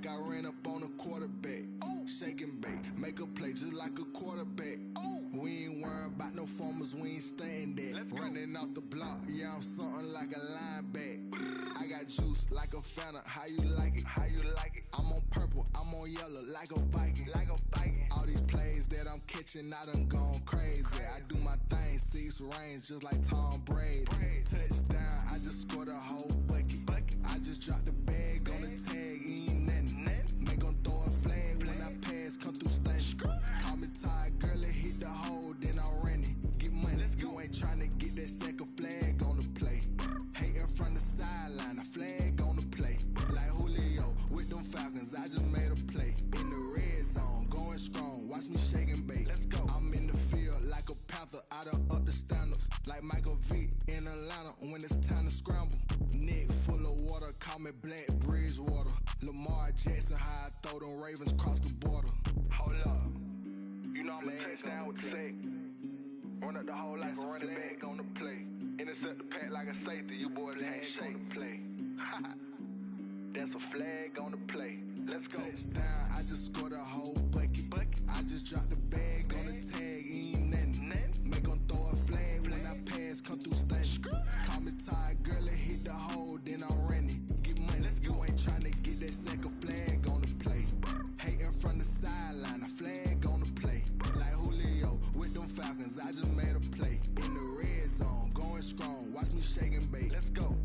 like I ran up on a quarterback. Shake and bake, make a play just like a quarterback. We ain't worrying about no formers, we ain't staying there. Running off the block, yeah, I'm something like a linebacker. I got juice like a Fanta, how you like it? How you like it? I'm on purple, I'm on yellow like a Viking. Like a Viking. All these plays that I'm catching, I done gone crazy. I do my thing, 6 range just like Tom Brady. Touchdown, I just scored a whole bucket. I just dropped the bag on the tag, ain't nothing. Make 'em throw a flag when I pass, come through stunning. Call me tired, girl, it hit the hole, then I ran it. Get money, you ain't tryna get that second flag on the play. Hating from the sideline, a flag on the play. Like Julio with them Falcons, I just made a play. In the red zone, going strong, watch me shake and bake. I'm in the field like a panther, I done up the standards. Like Michael Vick in Atlanta when it's time to scramble. Neck full of water, call me Black Bridgewater. Lamar Jackson, how I throw them Ravens across the border. Hold up, you know I'm a touchdown with the sack. Run up the whole like a running back on the play. Intercept the pack like a safety, you boys ain't shake the play. That's a flag on the play. Let's go. Touchdown, I just scored a whole bucket. I just dropped the bag on the tag, ain't nothing. Make 'em throw a flag when I pass, come through stunning. Call me tired, girl, it hit the hole, then I ran it. Get money, you ain't tryna get that second flag on the play. Hating from the sideline, a flag on the play. Like Julio with them Falcons, I just made a play. In the red zone, going strong, watch me shake and bake. Let's go.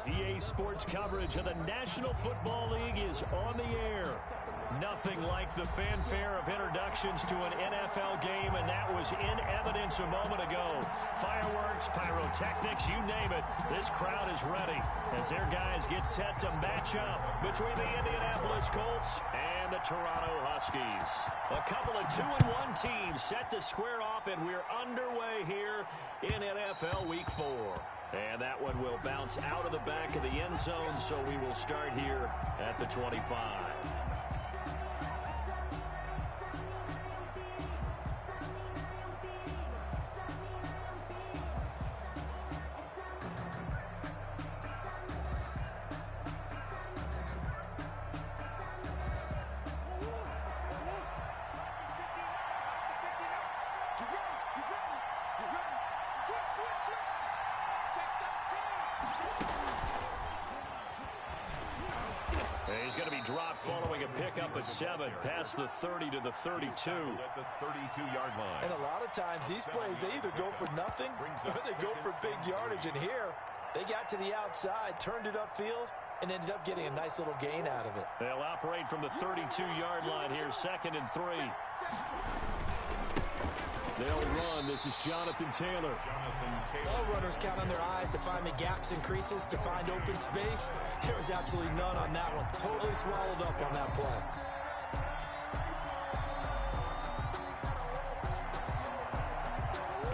EA Sports coverage of the National Football League is on the air. Nothing like the fanfare of introductions to an NFL game, and that was in evidence a moment ago. Fireworks, pyrotechnics, you name it. This crowd is ready as their guys get set to match up between the Indianapolis Colts and the Toronto Huskies. A couple of 2-1 teams set to square off, and we're underway here in NFL Week 4. And that one will bounce out of the back of the end zone, so we will start here at the 25. He's going to be dropped following a pickup of 7 past the 30 to the 32. At the 32-yard line. And a lot of times these plays, they either go for nothing or they go for big yardage. And here, they got to the outside, turned it upfield, and ended up getting a nice little gain out of it. They'll operate from the 32-yard line here, 2nd and 3. They'll run. This is Jonathan Taylor. All runners count on their eyes to find the gaps and creases, to find open space. There was absolutely none on that one. Totally swallowed up on that play.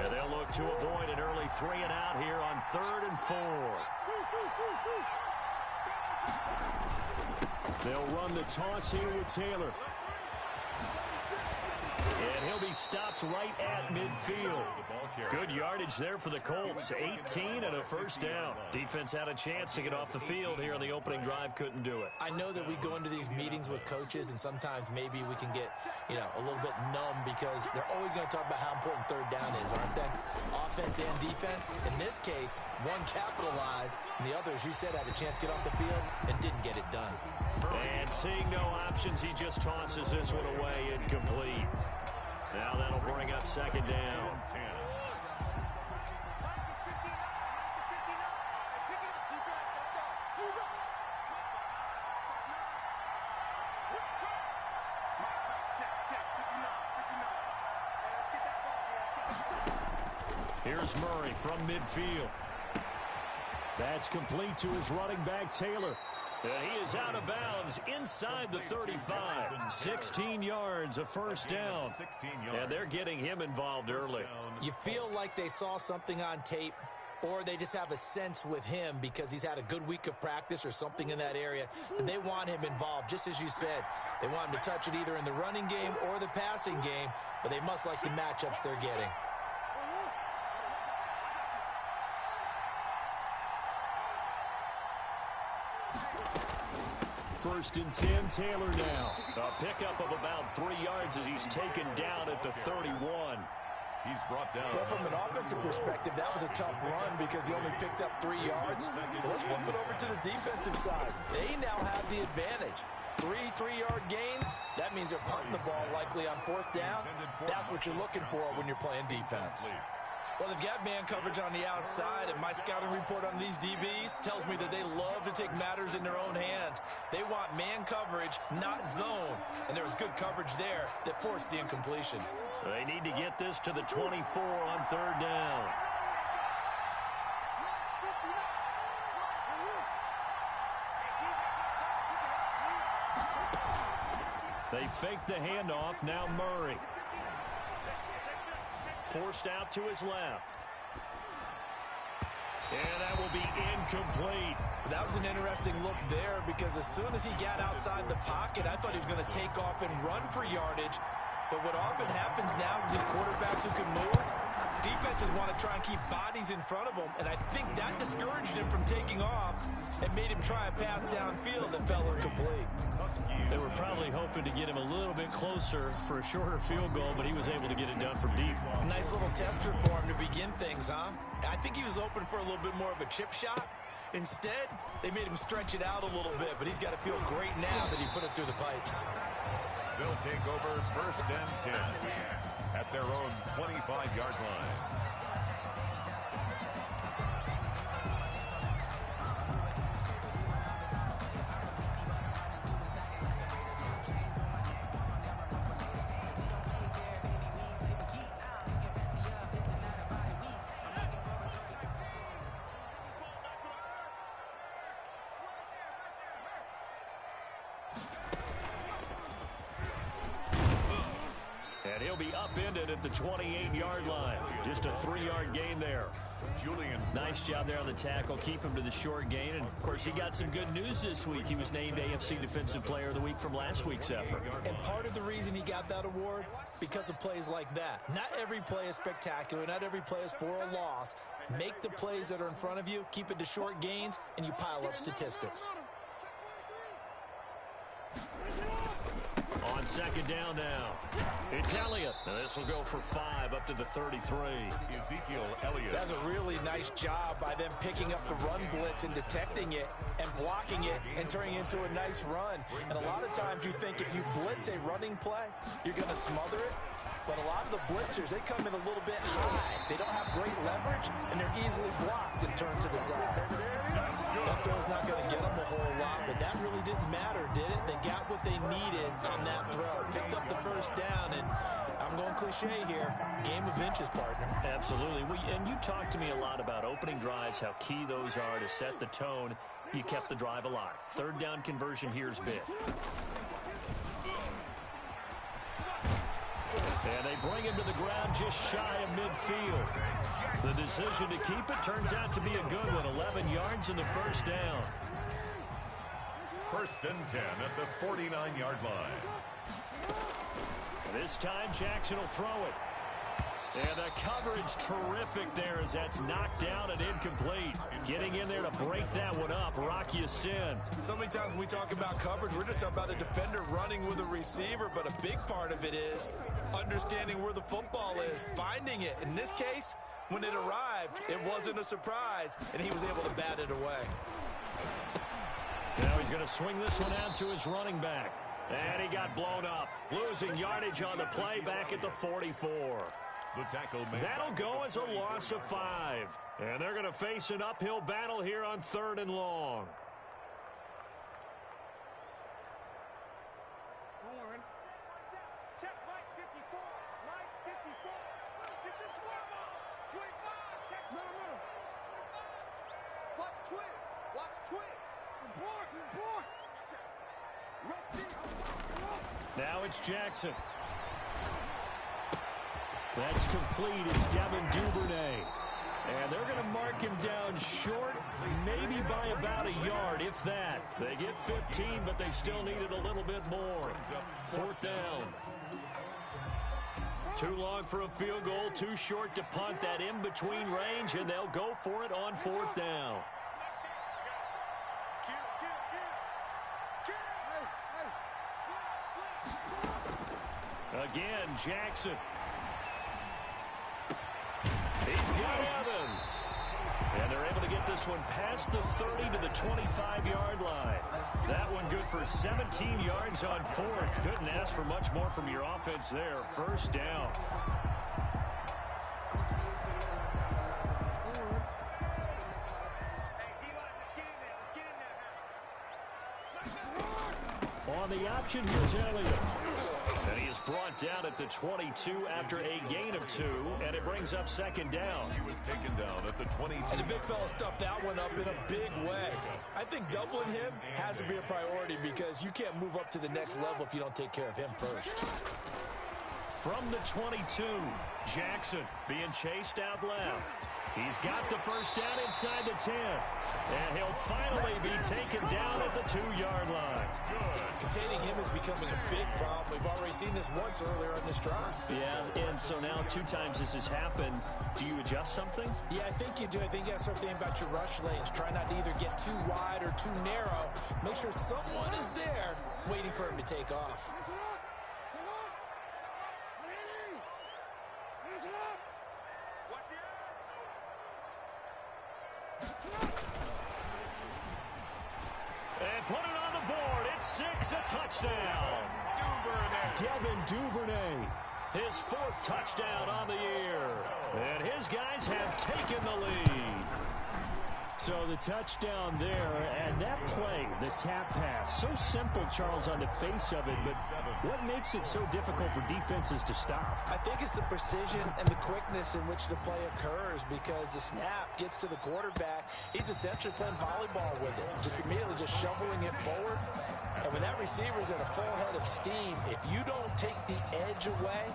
And they'll look to avoid an early 3 and out here on 3rd and 4. They'll run the toss here with Taylor. And he'll be stopped right at midfield. Good yardage there for the Colts. 18 and a first down. Defense had a chance to get off the field here on the opening drive. Couldn't do it. I know that we go into these meetings with coaches, and sometimes maybe we can get, a little bit numb because they're always going to talk about how important third down is, aren't they? Offense and defense. In this case, one capitalized, and the other, as you said, had a chance to get off the field and didn't get it done. And seeing no options, he just tosses this one away, incomplete. Now that'll bring up 2nd down. Here's Murray from midfield. That's complete to his running back, Taylor. And he is out of bounds inside the 35. 16 yards, a first down. And they're getting him involved early. You feel like they saw something on tape, or they just have a sense with him because he's had a good week of practice or something in that area that they want him involved. Just as you said, they want him to touch it either in the running game or the passing game, but they must like the matchups they're getting. First and 10, Taylor now. A pickup of about 3 yards as he's taken down at the 31. He's brought down. Well, from an offensive perspective, that was a tough run because he only picked up 3 yards. Well, let's flip it over to the defensive side. They now have the advantage. 3-3-yard gains, that means they're punting the ball likely on 4th down. That's what you're looking for when you're playing defense. Well, they've got man coverage on the outside, and my scouting report on these DBs tells me that they love to take matters in their own hands. They want man coverage, not zone, and there was good coverage there that forced the incompletion. They need to get this to the 24 on 3rd down. They fake the handoff, now Murray. Forced out to his left. And that will be incomplete. That was an interesting look there because as soon as he got outside the pocket, I thought he was going to take off and run for yardage. But what often happens now with these quarterbacks who can move, defenses want to try and keep bodies in front of them, and I think that discouraged him from taking off and made him try a pass downfield that fell incomplete. They were probably hoping to get him a little bit closer for a shorter field goal, but he was able to get it done from deep. Nice little tester for him to begin things, huh? I think he was open for a little bit more of a chip shot. Instead, they made him stretch it out a little bit, but he's got to feel great now that he put it through the pipes. They'll take over 1st and 10 at their own 25-yard line. And he'll be upended at the 28-yard line. Just a 3-yard gain there. Julian. Nice job there on the tackle. Keep him to the short gain. And, of course, he got some good news this week. He was named AFC Defensive Player of the Week from last week's effort. And part of the reason he got that award, because of plays like that. Not every play is spectacular. Not every play is for a loss. Make the plays that are in front of you, keep it to short gains, and you pile up statistics. On 2nd down now, it's Elliott. Now this will go for 5 up to the 33. Ezekiel Elliott. That's a really nice job by them picking up the run blitz and detecting it and blocking it and turning it into a nice run. And a lot of times you think if you blitz a running play, you're going to smother it. But a lot of the blitzers, they come in a little bit high. They don't have great leverage, and they're easily blocked and turned to the side. That throw's not going to get them a whole lot, but that really didn't matter, did it? They got what they needed on that throw. Picked up the 1st down, and I'm going cliche here. Game of inches, partner. Absolutely. And you talked to me a lot about opening drives, how key those are to set the tone. You kept the drive alive. 3rd down conversion here's big. And they bring him to the ground just shy of midfield. The decision to keep it turns out to be a good one. 11 yards in the 1st down. 1st and 10 at the 49-yard line. This time Jackson will throw it. And the coverage terrific there as that's knocked down and incomplete. Getting in there to break that one up, Rock Ya-Sin. So many times when we talk about coverage, we're just about a defender running with a receiver, but a big part of it is understanding where the football is, finding it. In this case, when it arrived, it wasn't a surprise, and he was able to bat it away. Now he's going to swing this one out to his running back. And he got blown up. Losing yardage on the play back at the 44. The tackle That'll go as a loss of 5. And they're going to face an uphill battle here on 3rd and long. Check Mike 54. Mike 54. Get your swarm on. 25. Check. No. Watch twist. Watch twist. Report. Now it's Jackson. That's complete. It's Devin Duvernay. And they're going to mark him down short, maybe by about a yard, if that. They get 15, but they still needed a little bit more. Fourth down. Too long for a field goal, too short to punt that in-between range, and they'll go for it on fourth down. Again, Jackson. He's got Evans. And they're able to get this one past the 30 to the 25-yard line. That one good for 17 yards on fourth. Couldn't ask for much more from your offense there. First down. On the option, here's Elliott. And he is brought down at the 22 after a gain of 2, and it brings up second down. He was taken down at the 22. And the big fella stuffed that one up in a big way. I think doubling him has to be a priority because you can't move up to the next level if you don't take care of him first. From the 22, Jackson being chased out left. He's got the first down inside the 10. And he'll finally be taken down at the 2-yard line. Containing him is becoming a big problem. We've already seen this once earlier in this drive. Yeah, and so now 2 times this has happened. Do you adjust something? Yeah, I think you do. I think you got to start thinking about your rush lanes. Try not to either get too wide or too narrow. Make sure someone is there waiting for him to take off. And put it on the board. It's 6, a touchdown. Devin Duvernay, his 4th touchdown on the year. And his guys have taken the lead. So the touchdown there, and that play, the tap pass, so simple, Charles, on the face of it, but what makes it so difficult for defenses to stop? I think it's the precision and the quickness in which the play occurs because the snap gets to the quarterback. He's essentially playing volleyball with it, just immediately just shoveling it forward. And when that receiver's at a full head of steam, if you don't take the edge away,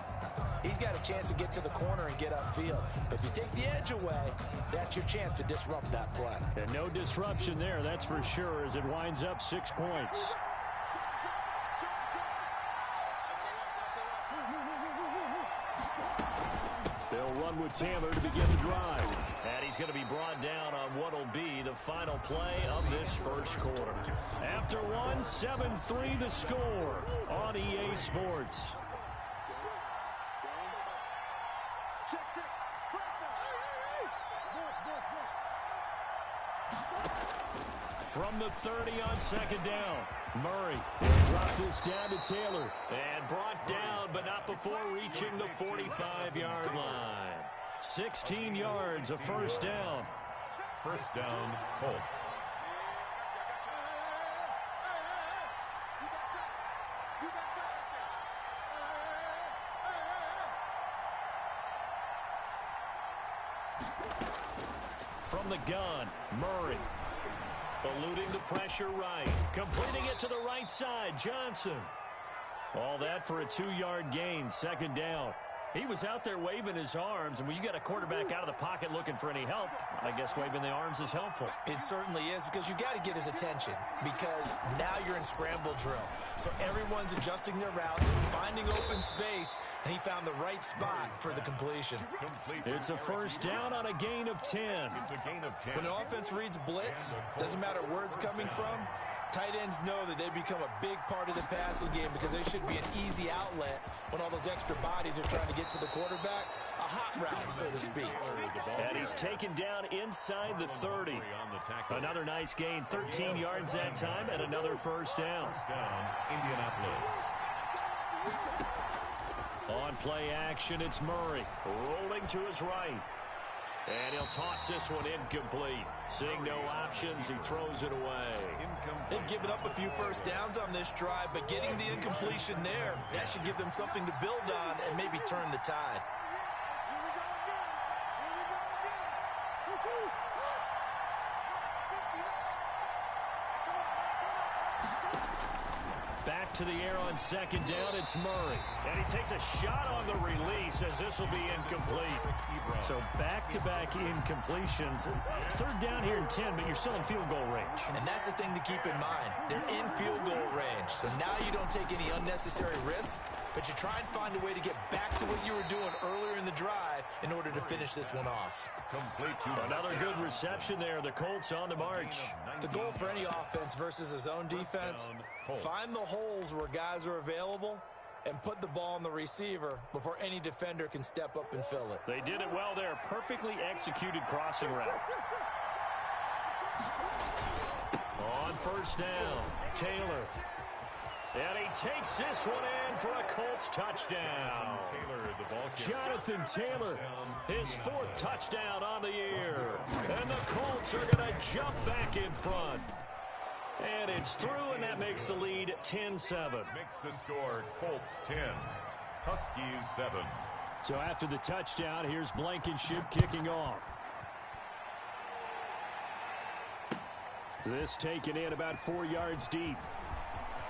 he's got a chance to get to the corner and get upfield. But if you take the edge away, that's your chance to disrupt that play. And no disruption there, that's for sure, as it winds up 6 points. They'll run with Taylor to begin the drive. And he's going to be brought down on what will be the final play of this first quarter. After 1, 7-3 the score on EA Sports. From the 30 on second down, Murray will drop this down to Taylor. And brought down, but not before reaching the 45-yard line. 16 yards, a first down. First down, Colts. From the gun, Murray. Eluding the pressure right. Completing it to the right side, Johnson. All that for a 2-yard gain, second down. He was out there waving his arms, and when you got a quarterback out of the pocket looking for any help, I guess waving the arms is helpful. It certainly is, because you got to get his attention, because now you're in scramble drill. So everyone's adjusting their routes, finding open space, and he found the right spot for the completion. It's a first down on a gain of 10. It's a gain of 10. When an offense reads blitz, doesn't matter where it's coming from, tight ends know that they become a big part of the passing game because they should be an easy outlet when all those extra bodies are trying to get to the quarterback. A hot route, so to speak. And he's taken down inside the 30. Another nice gain, 13 yards that time, and another first down. Indianapolis. On play action, it's Murray rolling to his right. And he'll toss this one incomplete. Seeing no options, he throws it away. They've given up a few first downs on this drive, but getting the incompletion there, that should give them something to build on and maybe turn the tide. Back to the air on second down. It's Murray. And he takes a shot on the release as this will be incomplete. So back-to-back incompletions. Third down here in 10, but you're still in field goal range. And that's the thing to keep in mind. They're in field goal range. So now you don't take any unnecessary risks, but you try and find a way to get back to what you were doing earlier in the drive in order to finish this one off. Another good reception there. The Colts on the march. The goal for any offense versus a zone defense, find the holes where guys are available and put the ball on the receiver before any defender can step up and fill it. They did it well there. Perfectly executed crossing route. On first down, Taylor. And he takes this one in for a Colts touchdown. Jonathan Taylor, his fourth touchdown on the year. And the Colts are going to jump back in front. And it's through, and that makes the lead 10-7. Makes the score Colts 10, Huskies 7. So after the touchdown, here's Blankenship kicking off. This taken in about 4 yards deep.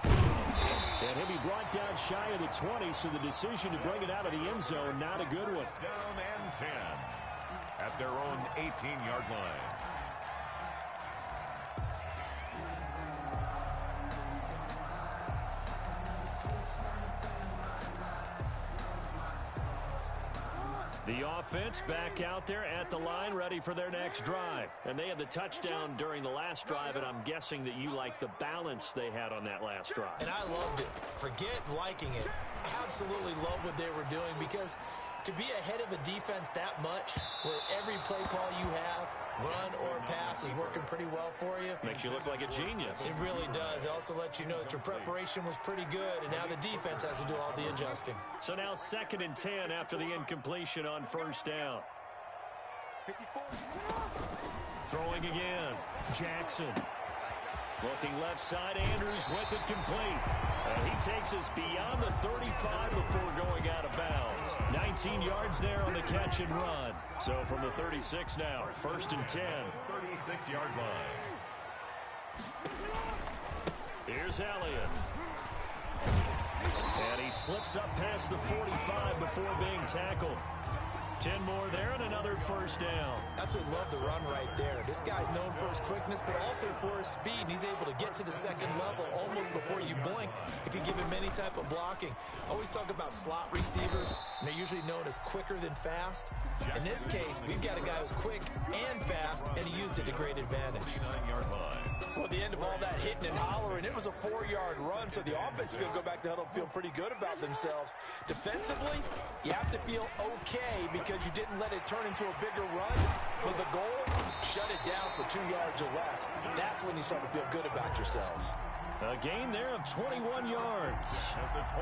And he'll be brought down shy of the 20, so the decision to bring it out of the end zone, not a good one. Down and 10 at their own 18-yard line. The offense back out there at the line, ready for their next drive. And they had the touchdown during the last drive, and I'm guessing that you like the balance they had on that last drive. And I loved it. Forget liking it. Absolutely love what they were doing, because to be ahead of a defense that much, where every play call you have, run or pass, is working pretty well for you. Makes you look like a genius. It really does. It also lets you know that your preparation was pretty good, and now the defense has to do all the adjusting. So now 2nd and 10 after the incompletion on first down. Throwing again. Jackson. Looking left side, Andrews with it complete. And he takes us beyond the 35 before going out of bounds. 19 yards there on the catch and run. So from the 36 now, 1st and 10. 36-yard line. Here's Elliott. And he slips up past the 45 before being tackled. 10 more there and another first down. Absolutely love the run right there. This guy's known for his quickness, but also for his speed. And he's able to get to the second level almost before you blink if you give him any type of blocking. Always talk about slot receivers, and they're usually known as quicker than fast. In this case, we've got a guy who's quick and fast, and he used it to great advantage. 9-yard line. Well, at the end of all that hitting and hollering, it was a 4-yard run, so the offense is going to go back to huddle and feel pretty good about themselves. Defensively, you have to feel okay because you didn't let it turn into a bigger run. But the goal, shut it down for 2 yards or less. That's when you start to feel good about yourselves. A gain there of 21 yards.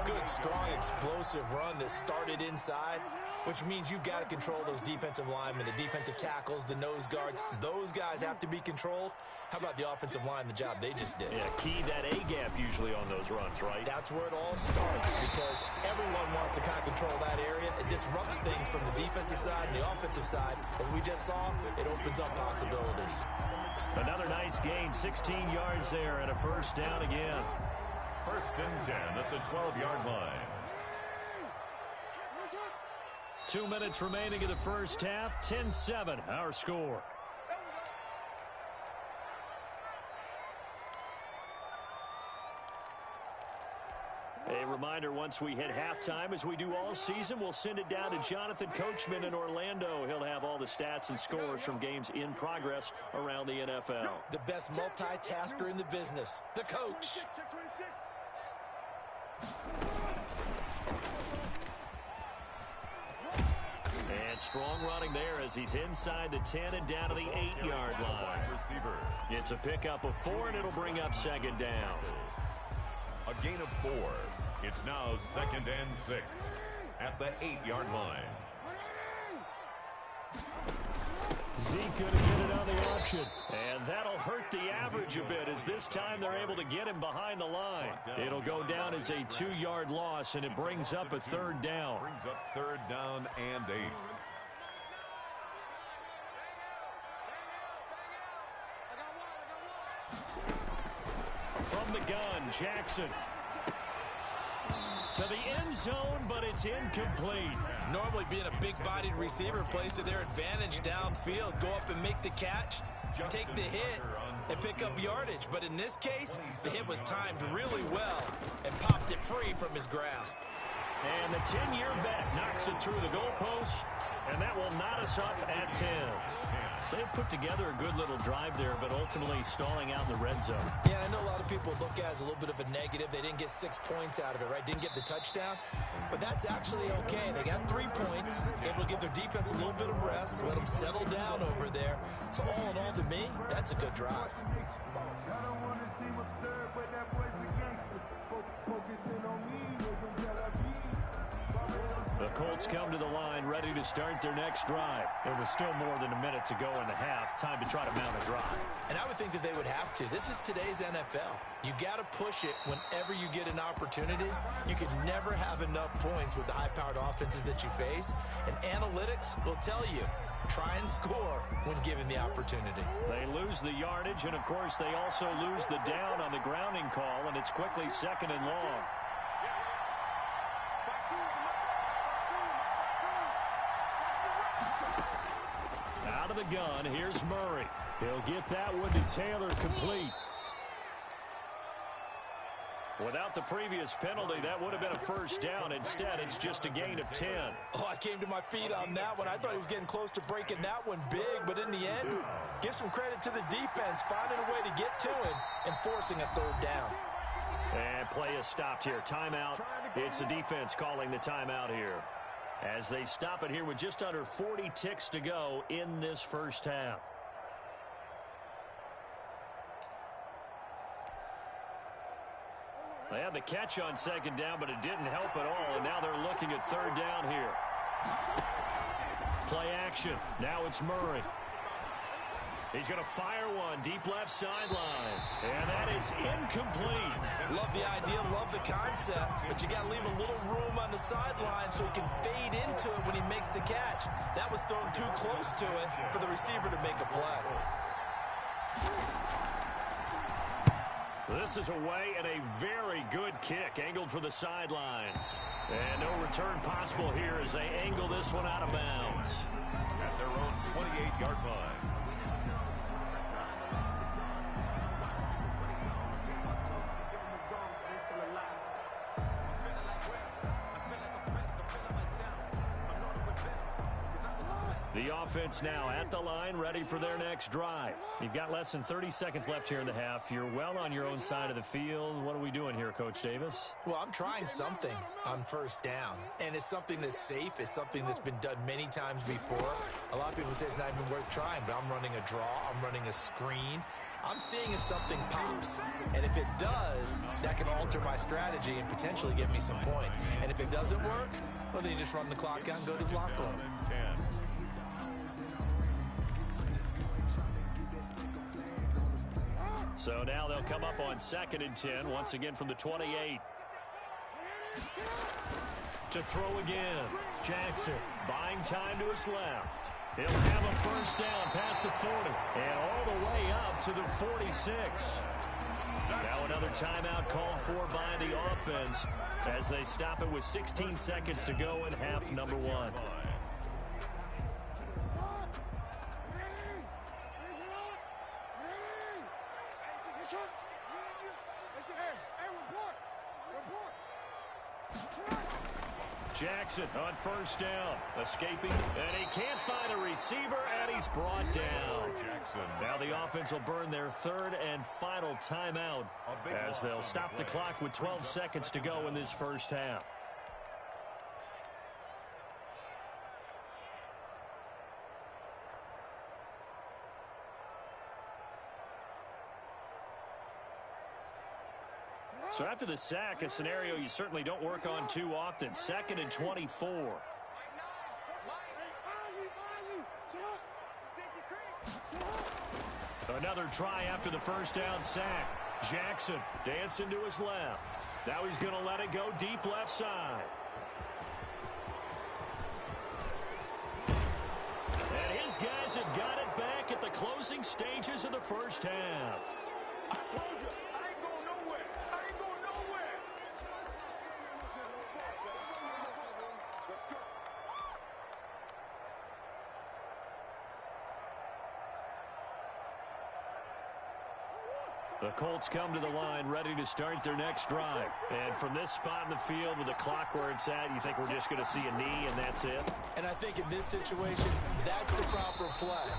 Good, strong, explosive run that started inside, which means you've got to control those defensive linemen, the defensive tackles, the nose guards. Those guys have to be controlled. How about the offensive line, the job they just did? Yeah, key that A-gap usually on those runs, right? That's where it all starts, because everyone wants to kind of control that area. It disrupts things from the defensive side and the offensive side. As we just saw, it opens up possibilities. Another nice gain, 16 yards there, and a first down again. 1st and 10 at the 12-yard line. 2 minutes remaining in the first half. 10-7, our score. A reminder, once we hit halftime, as we do all season, we'll send it down to Jonathan Coachman in Orlando. He'll have all the stats and scores from games in progress around the NFL. The best multitasker in the business, the coach. And strong running there as he's inside the 10 and down to the 8-yard line. It's a pickup of 4, and it'll bring up 2nd down. A gain of 4. It's now 2nd and 6 at the 8-yard line. Zeke going to get it on the option. And that'll hurt the average a bit, as this time they're able to get him behind the line. It'll go down as a 2-yard loss, and it brings up a 3rd down. Brings up 3rd down and 8. From the gun, Jackson. To the end zone, but it's incomplete. Normally being a big-bodied receiver plays to their advantage downfield. Go up and make the catch, take the hit, and pick up yardage. But in this case, the hit was timed really well and popped it free from his grasp. And the 10-year vet knocks it through the goalpost, and that will knot us up at 10. So they put together a good little drive there, but ultimately stalling out in the red zone. Yeah, I know a lot of people look at it as a little bit of a negative. They didn't get 6 points out of it, right? Didn't get the touchdown. But that's actually okay. They got 3 points, able to give their defense a little bit of rest, let them settle down over there. So all in all, to me, that's a good drive. The Colts come to the line ready to start their next drive. There was still more than a minute to go in the half. Time to try to mount a drive. And I would think that they would have to. This is today's NFL. You got to push it whenever you get an opportunity. You can never have enough points with the high-powered offenses that you face. And analytics will tell you, try and score when given the opportunity. They lose the yardage, and of course they also lose the down on the grounding call, and it's quickly 2nd and long. Out of the gun, here's Murray. He'll get that one to Taylor complete. Without the previous penalty, that would have been a first down. Instead, it's just a gain of 10. Oh, I came to my feet on that one. I thought he was getting close to breaking that one big, but in the end, give some credit to the defense, finding a way to get to him and forcing a 3rd down. And play is stopped here. Timeout. It's the defense calling the timeout here, as they stop it here with just under 40 ticks to go in this first half. They had the catch on 2nd down, but it didn't help at all, and now they're looking at 3rd down here. Play action. Now it's Murray. He's going to fire one deep left sideline, and that is incomplete. Love the idea, love the concept, but you got to leave a little room on the sideline so he can fade into it when he makes the catch. That was thrown too close to it for the receiver to make a play. This is away, and a very good kick angled for the sidelines. And no return possible here as they angle this one out of bounds. At their own 28-yard line. The offense now at the line, ready for their next drive. You've got less than 30 seconds left here in the half. You're well on your own side of the field. What are we doing here, Coach Davis? Well, I'm trying something on 1st down, and it's something that's safe. It's something that's been done many times before. A lot of people say it's not even worth trying, but I'm running a draw. I'm running a screen. I'm seeing if something pops, and if it does, that can alter my strategy and potentially get me some points. And if it doesn't work, well, then you just run the clock out and go to the locker room. So now they'll come up on 2nd and 10, once again from the 28. To throw again. Jackson buying time to his left. He'll have a first down past the 40 and all the way up to the 46. Now another timeout called for by the offense as they stop it with 16 seconds to go in half number 1. Jackson on first down, escaping, and he can't find a receiver, and he's brought down. Now the offense will burn their 3rd and final timeout as they'll stop the clock with 12 seconds to go in this first half. So after the sack, a scenario you certainly don't work on too often. 2nd and 24. Another try after the first down sack. Jackson dancing to his left. Now he's going to let it go deep left side. And his guys have got it back at the closing stages of the first half. The Colts come to the line ready to start their next drive. And from this spot in the field with the clock where it's at, you think we're just going to see a knee and that's it? And I think in this situation, that's the proper play.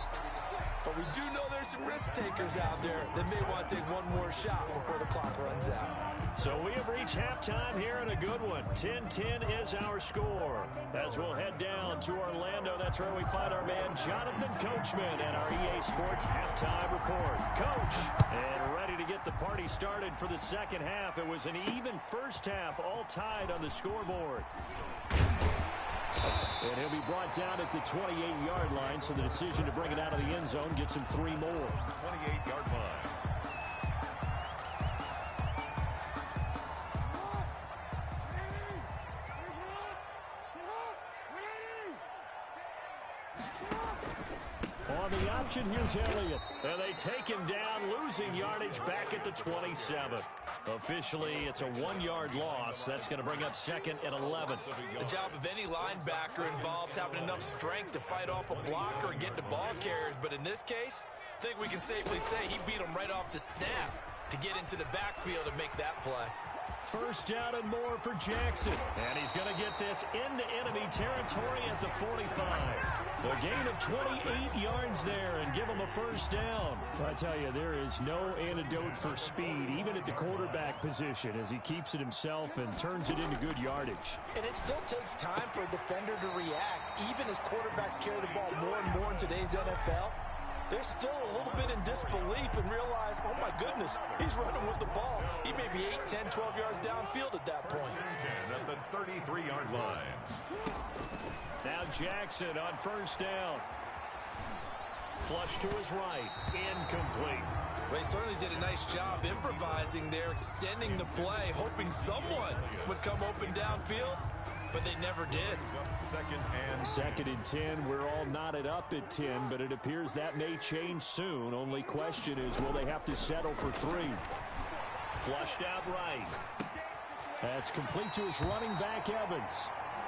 But we do know there's some risk takers out there that may want to take one more shot before the clock runs out. So we have reached halftime here in a good one. 10-10 is our score. As we'll head down to Orlando, that's where we find our man Jonathan Coachman at our EA Sports Halftime Report. Coach, and ready to get the party started for the second half. It was an even first half, all tied on the scoreboard. And he'll be brought down at the 28-yard line, so the decision to bring it out of the end zone gets him 3 more. 28-yard line. On the option, here's Elliott. And they take him down, losing yardage back at the 27. Officially, it's a 1-yard loss. That's going to bring up second and 11. The job of any linebacker involves having enough strength to fight off a blocker and get to ball carriers. But in this case, I think we can safely say he beat him right off the snap to get into the backfield and make that play. First down and more for Jackson. And he's going to get this into enemy territory at the 45. A gain of 28 yards there and give him a first down. I tell you, there is no antidote for speed, even at the quarterback position, as he keeps it himself and turns it into good yardage. And it still takes time for a defender to react. Even as quarterbacks carry the ball more and more in today's NFL, they're still a little bit in disbelief and realize, oh my goodness, he's running with the ball. He may be 8, 10, 12 yards downfield at that point. 10 at the 33-yard line. Now Jackson on first down. Flush to his right. Incomplete. Well, he certainly did a nice job improvising there, extending the play, hoping someone would come open downfield, but they never did. Second and 10. We're all knotted up at 10, but it appears that may change soon. Only question is, will they have to settle for 3? Flushed out right. That's complete to his running back, Evans.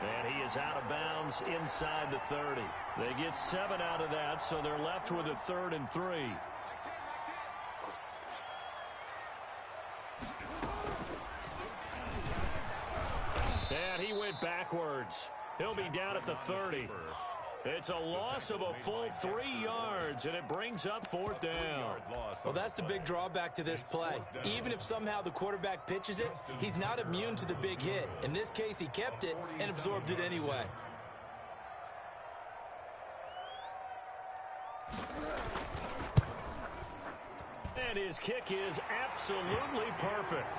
And he is out of bounds inside the 30. They get 7 out of that, so they're left with a 3rd and 3. And he went backwards. He'll be down at the 30. It's a loss of a full 3 yards, and it brings up 4th down. Well, that's the big drawback to this play. Even if somehow the quarterback pitches it, he's not immune to the big hit. In this case, he kept it and absorbed it anyway. And his kick is absolutely perfect.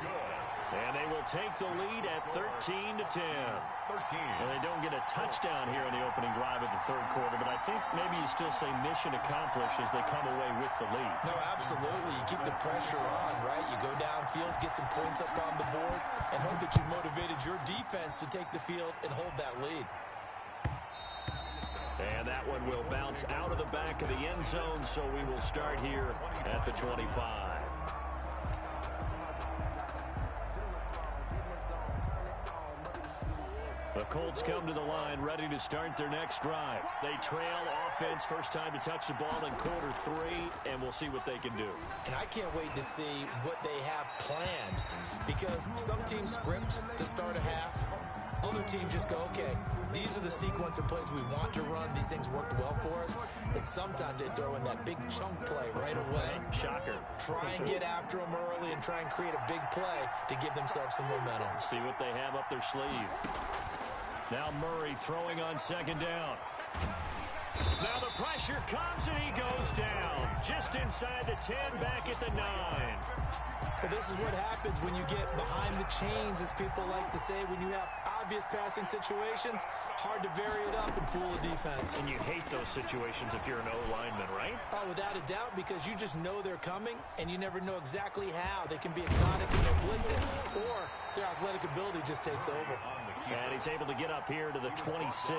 And they will take the lead at 13-10. And they don't get a touchdown here in the opening drive of the third quarter, but I think maybe you still say mission accomplished as they come away with the lead. No, absolutely. You keep the pressure on, right? You go downfield, get some points up on the board, and hope that you've motivated your defense to take the field and hold that lead. And that one will bounce out of the back of the end zone, so we will start here at the 25. The Colts come to the line ready to start their next drive. They trail offense, first time to touch the ball in quarter 3, and we'll see what they can do. And I can't wait to see what they have planned, because some teams script to start a half. Other teams just go, okay, these are the sequence of plays we want to run. These things worked well for us. And sometimes they throw in that big chunk play right away. Shocker. Try and get after them early and try and create a big play to give themselves some momentum. See what they have up their sleeve. Now Murray throwing on second down. Now the pressure comes and he goes down. Just inside the 10, back at the 9. Well, this is what happens when you get behind the chains, as people like to say. When you have obvious passing situations, hard to vary it up and fool a defense. And you hate those situations if you're an O-lineman, right? Oh, without a doubt, because you just know they're coming, and you never know exactly how. They can be exotic in their blitzes, or their athletic ability just takes over. And he's able to get up here to the 26.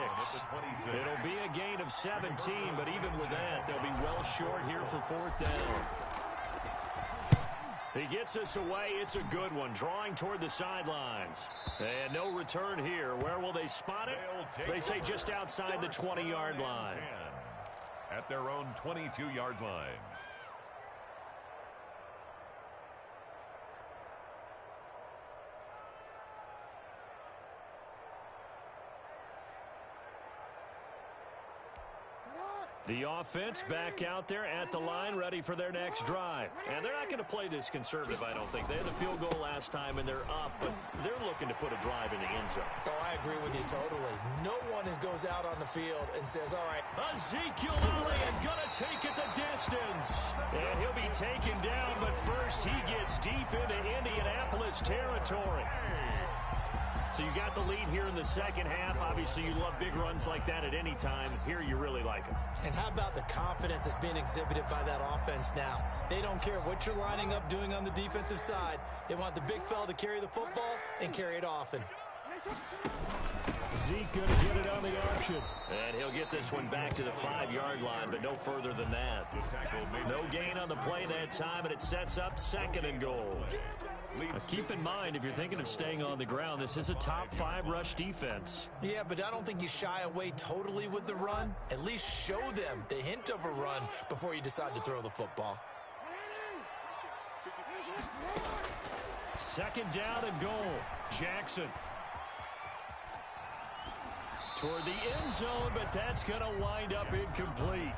It'll be a gain of 17, but even with that, they'll be well short here for 4th down. He gets us away. It's a good one. Drawing toward the sidelines. And no return here. Where will they spot it? They say just outside the 20-yard line. At their own 22-yard line. The offense back out there at the line, ready for their next drive. And they're not going to play this conservative, I don't think. They had the field goal last time, and they're up, but they're looking to put a drive in the end zone. Oh, I agree with you totally. No one goes out on the field and says, all right. Ezekiel Elliott going to take it the distance. And he'll be taken down, but first he gets deep into Indianapolis territory. So you got the lead here in the second half. Obviously, you love big runs like that at any time. Here you really like them. And how about the confidence that's being exhibited by that offense now? They don't care what you're lining up doing on the defensive side. They want the big fella to carry the football and carry it often. Zeke going to get it on the option. And he'll get this one back to the 5-yard line, but no further than that. No gain on the play that time, and it sets up 2nd and goal. Now keep in mind, if you're thinking of staying on the ground, this is a top 5 rush defense. Yeah, but I don't think you shy away totally with the run. At least show them the hint of a run before you decide to throw the football. 2nd down and goal. Jackson. Toward the end zone, but that's going to wind up incomplete.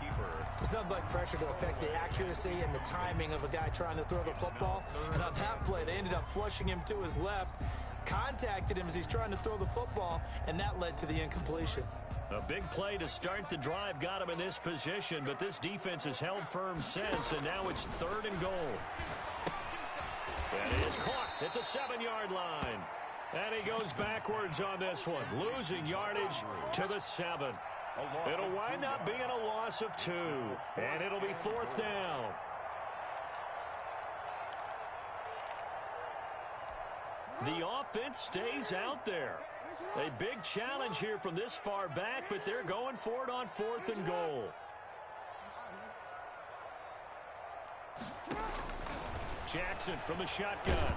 There's nothing like pressure to affect the accuracy and the timing of a guy trying to throw the football. And on that play, they ended up flushing him to his left, contacted him as he's trying to throw the football, and that led to the incompletion. A big play to start the drive got him in this position, but this defense has held firm since, and now it's 3rd and goal. And it is caught at the 7-yard line. And he goes backwards on this one, losing yardage to the 7. It'll wind up being a loss of 2, and it'll be 4th down. The offense stays out there. A big challenge here from this far back, but they're going for it on 4th and goal. Jackson from the shotgun.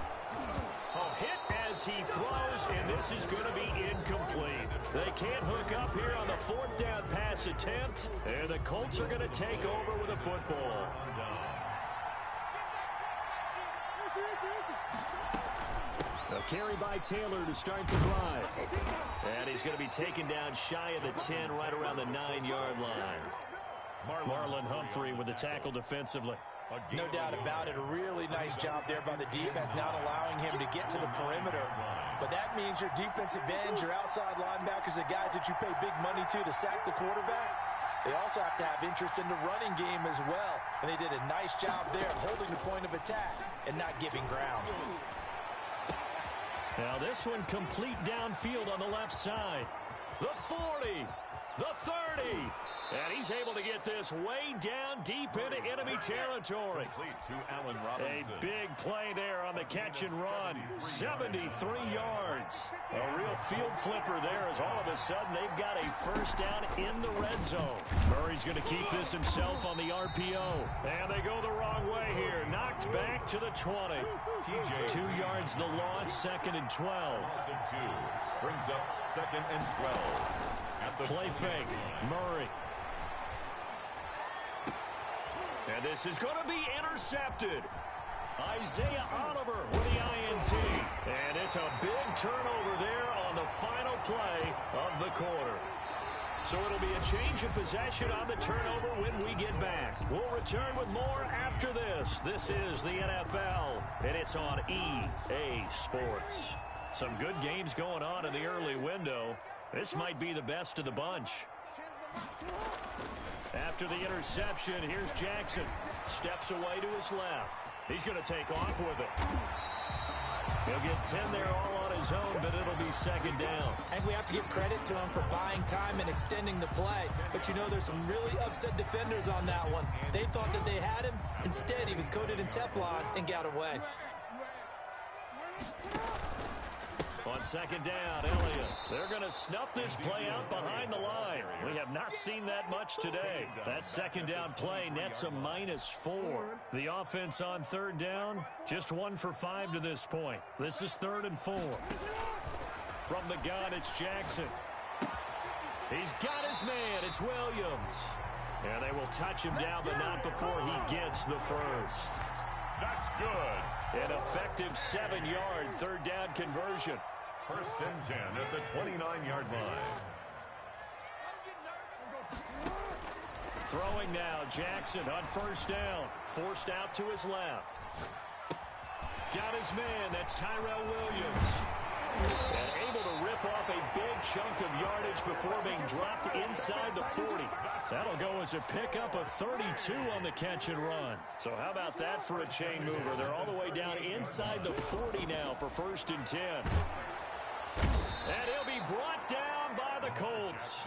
Hit as he throws, and this is going to be incomplete. They can't hook up here on the 4th down pass attempt, and the Colts are going to take over with a football. A carry by Taylor to start the drive. And he's going to be taken down shy of the 10, right around the 9-yard line. Marlon Humphrey with the tackle defensively. No doubt about it. A really nice job there by the defense, not allowing him to get to the perimeter. But that means your defensive ends, your outside linebackers, the guys that you pay big money to sack the quarterback, they also have to have interest in the running game as well. And they did a nice job there of holding the point of attack and not giving ground. Now this one complete downfield on the left side. The 40, the 30. And he's able to get this way down deep into enemy territory. A big play there on the catch and run. 73 yards. A real field flipper there as all of a sudden they've got a 1st down in the red zone. Murray's going to keep this himself on the RPO. And they go the wrong way here. Knocked back to the 20. 2 yards the loss, 2nd and 12. Brings up 2nd and 12. Play fake. Murray. And this is going to be intercepted. Isaiah Oliver with the INT. And it's a big turnover there on the final play of the quarter. So it'll be a change of possession on the turnover when we get back. We'll return with more after this. This is the NFL, and it's on EA Sports. Some good games going on in the early window. This might be the best of the bunch. After the interception, here's Jackson. Steps away to his left. He's going to take off with it. He'll get 10 there all on his own, but it'll be 2nd down. I think we have to give credit to him for buying time and extending the play. But, you know, there's some really upset defenders on that one. They thought that they had him. Instead, he was coated in Teflon and got away. On 2nd down, Elliott. They're going to snuff this play out behind the line. We have not seen that much today. That 2nd down play nets a -4. The offense on 3rd down, just 1 for 5 to this point. This is 3rd and 4. From the gun, it's Jackson. He's got his man. It's Williams. And they will touch him down, but not before he gets the first. That's good. An effective 7-yard 3rd down conversion. 1st and 10 at the 29-yard line. Throwing now, Jackson on first down. Forced out to his left. Got his man. That's Tyrell Williams. And able to rip off a big chunk of yardage before being dropped inside the 40. That'll go as a pickup of 32 on the catch and run. So how about that for a chain mover? They're all the way down inside the 40 now for 1st and 10. And he'll be brought down by the Colts.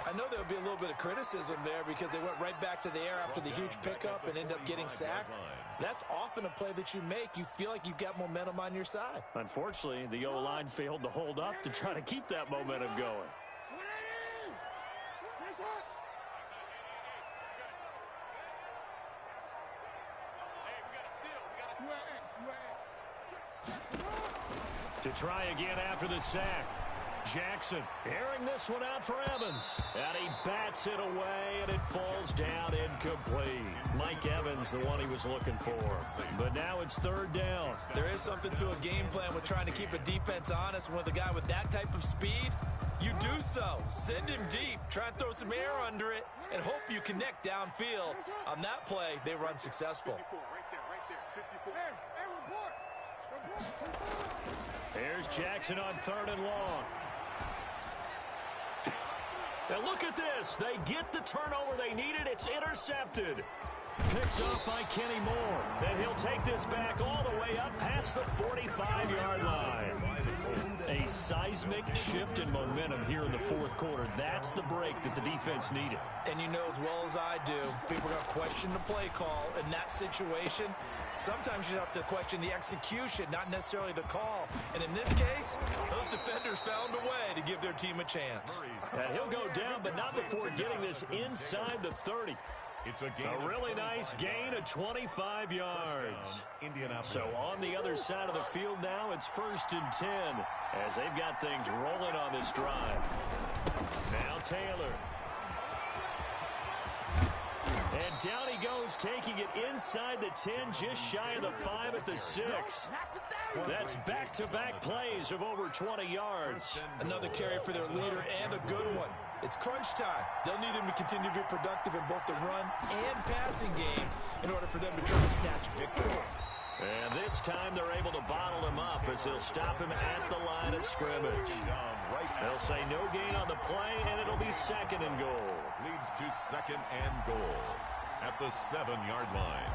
I know there'll be a little bit of criticism there because they went right back to the air after the huge pickup and ended up getting sacked. That's often a play that you make. You feel like you've got momentum on your side. Unfortunately, the O-line failed to hold up to try to keep that momentum going. To try again after the sack. Jackson airing this one out for Evans. And he bats it away, and it falls down incomplete. Mike Evans, the one he was looking for. But now it's 3rd down. There is something to a game plan with trying to keep a defense honest. With a guy with that type of speed, you do so. Send him deep. Try and throw some air under it and hope you connect downfield. On that play, they run successful. Here's Jackson on 3rd and long. And look at this. They get the turnover they needed. It's intercepted. Picked up by Kenny Moore. And he'll take this back all the way up past the 45-yard line. A seismic shift in momentum here in the 4th quarter. That's the break that the defense needed. And you know as well as I do, people are going to question the play call in that situation. Sometimes you have to question the execution, not necessarily the call. And in this case, those defenders found a way to give their team a chance. And he'll go down, but not before getting this inside the 30. It's a really nice gain of 25 yards. So on the other side of the field now, it's 1st and 10 as they've got things rolling on this drive. Now Taylor. And down he goes, taking it inside the 10, just shy of the 5 at the 6. That's back-to-back plays of over 20 yards. Another carry for their leader and a good one. It's crunch time. They'll need him to continue to be productive in both the run and passing game in order for them to try to snatch victory. And this time they're able to bottle him up as they'll stop him at the line of scrimmage. They'll say no gain on the play, and it'll be 2nd and goal. Leads to 2nd and goal at the 7-yard line.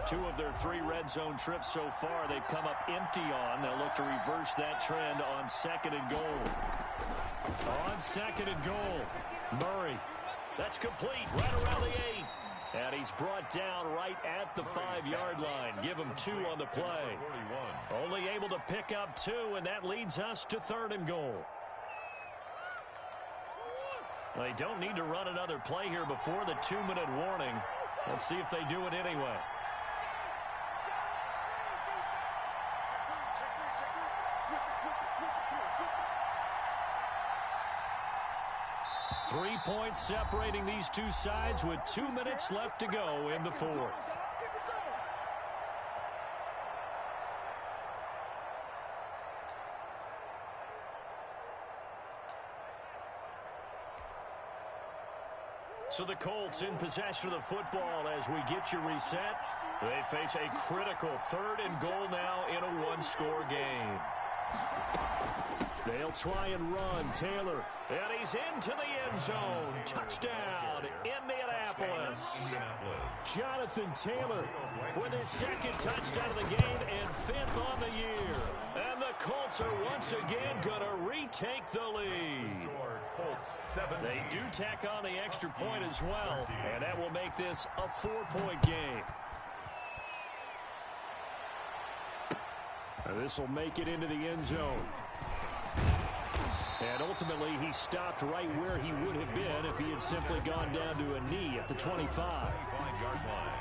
Two of their 3 red zone trips so far, they've come up empty on. They'll look to reverse that trend on 2nd and goal. On 2nd and goal, Murray. That's complete right around the 8. And he's brought down right at the 5-yard line. Give him 2 on the play. Only able to pick up 2, and that leads us to 3rd and goal. They don't need to run another play here before the 2-minute warning. Let's see if they do it anyway. 3 points separating these two sides with 2 minutes left to go in the 4th. So the Colts in possession of the football as we get you reset. They face a critical 3rd and goal now in a 1-score game. They'll try and run. Taylor, and he's into the end zone. Touchdown, Indianapolis. Jonathan Taylor with his 2nd touchdown of the game and 5th on the year. And the Colts are once again going to retake the lead. They do tack on the extra point as well, and that will make this a 4-point game. This will make it into the end zone. And ultimately, he stopped right where he would have been if he had simply gone down to a knee at the 25-yard line.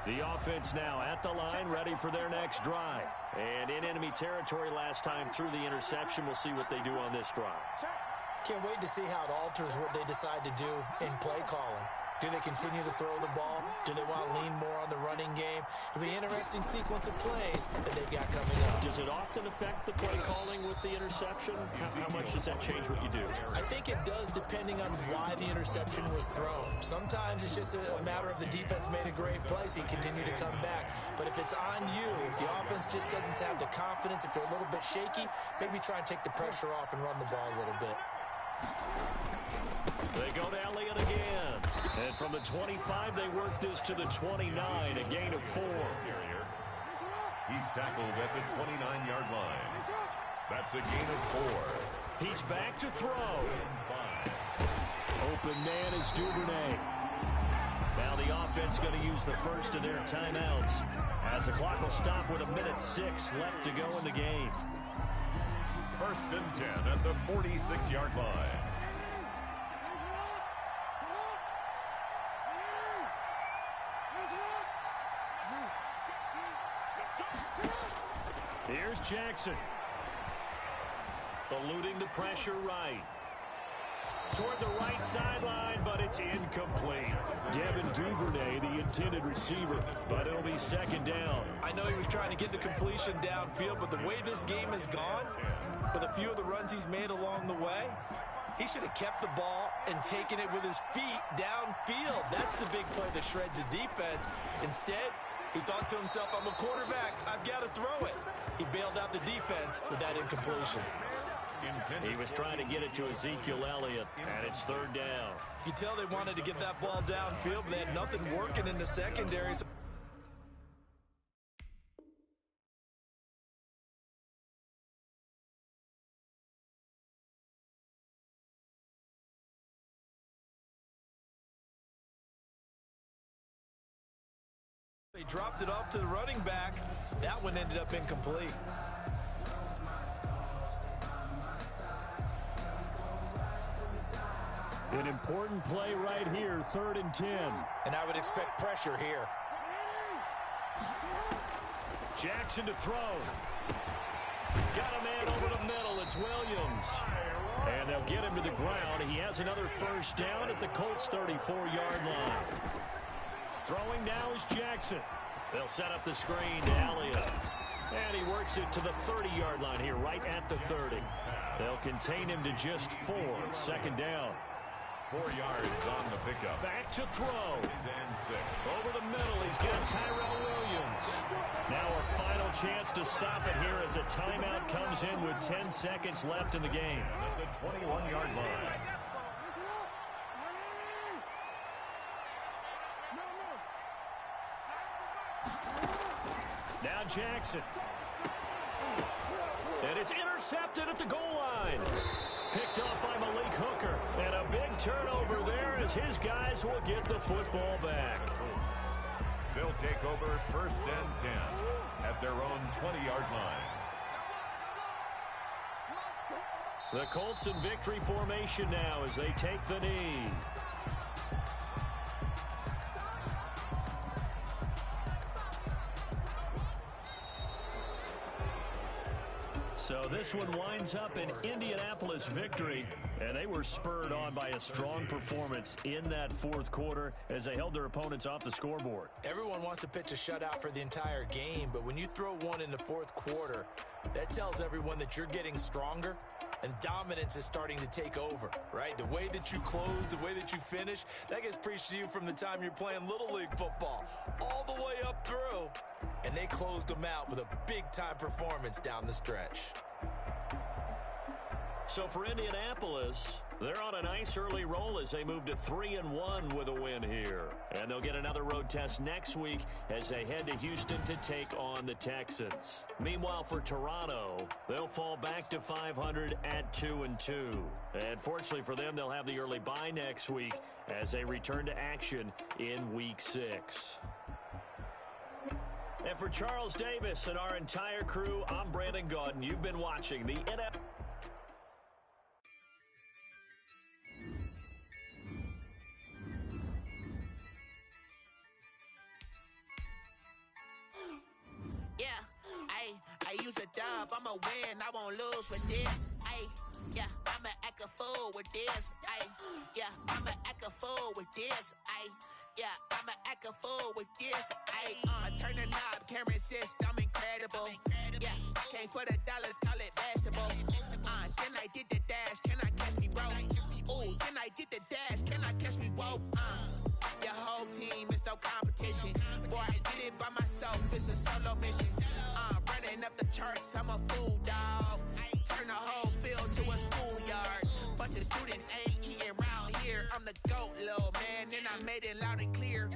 The offense now at the line, ready for their next drive. And in enemy territory last time through the interception. We'll see what they do on this drive. Can't wait to see how it alters what they decide to do in play calling. Do they continue to throw the ball? Do they want to lean more on the running game? It'll be an interesting sequence of plays that they've got coming up. Does it often affect the play calling with the interception? How much does that change what you do? I think it does, depending on why the interception was thrown. Sometimes it's just a matter of the defense made a great play, so you continue to come back. But if it's on you, if the offense just doesn't have the confidence, if they're a little bit shaky, maybe try and take the pressure off and run the ball a little bit. They go to Elliott again. And from the 25, they work this to the 29, a gain of 4. He's tackled at the 29-yard line. That's a gain of 4. He's back to throw. Open man is Duvernay. Now the offense going to use the first of their timeouts as the clock will stop with 1:06 left to go in the game. 1st and 10 at the 46-yard line. Here's Jackson. Eluding the pressure right. Toward the right sideline, but it's incomplete. Devin Duvernay, the intended receiver, but it'll be 2nd down. I know he was trying to get the completion downfield, but the way this game has gone, with a few of the runs he's made along the way, he should have kept the ball and taken it with his feet downfield. That's the big play that shreds the defense. Instead, he thought to himself, I'm a quarterback, I've got to throw it. He bailed out the defense with that incompletion. He was trying to get it to Ezekiel Elliott, and it's 3rd down. You can tell they wanted to get that ball downfield, but they had nothing working in the secondary. They dropped it off to the running back. That one ended up incomplete. An important play right here, 3rd and 10. And I would expect pressure here. Jackson to throw. Got a man over the middle. It's Williams. And they'll get him to the ground. He has another 1st down at the Colts' 34-yard line. Throwing now is Jackson. They'll set up the screen to Elliott. And he works it to the 30-yard line here, right at the 30. They'll contain him to just 4. 2nd down. 4 yards on the pickup. Back to throw. And 6. Over the middle, he's got Tyrell Williams. Now a final chance to stop it here as a timeout comes in with 10 seconds left in the game. At the 21-yard line. Now Jackson. And it's intercepted at the goal line. Picked off by Malik Hooker. And a big turnover there as his guys will get the football back. They'll take over 1st and 10 at their own 20-yard line. The Colts in victory formation now as they take the knee. So this one winds up an Indianapolis victory, and they were spurred on by a strong performance in that 4th quarter as they held their opponents off the scoreboard. Everyone wants to pitch a shutout for the entire game, but when you throw one in the 4th quarter, that tells everyone that you're getting stronger and dominance is starting to take over, right? The way that you close, the way that you finish, that gets preached to you from the time you're playing Little League football all the way up through. And they closed them out with a big-time performance down the stretch. So for Indianapolis, they're on a nice early roll as they move to 3-1 with a win here. And they'll get another road test next week as they head to Houston to take on the Texans. Meanwhile, for Toronto, they'll fall back to 500 at 2-2. And fortunately for them, they'll have the early bye next week as they return to action in Week 6. And for Charles Davis and our entire crew, I'm Brandon Gaudin. You've been watching the NFL. Yeah, I use a dub. I'ma win, I won't lose with this. Yeah, I'ma act a fool with this. Yeah, I'ma act a a fool with this. Yeah, I'ma act a fool with this. Turn the knob, camera assist, I'm incredible. Yeah, came for the dollars, call it vegetable. Then I did the dash, can I catch me, bro? Ooh, then I did the dash, can I catch me, whoa? Your whole team is no competition. Boy, I did it by myself, it's a solo mission. Running up the charts, I'm a fool, dog. Turn the whole field to a schoolyard. Bunch of students ain't eating round here. I'm the GOAT, little man, and I made it loud and clear.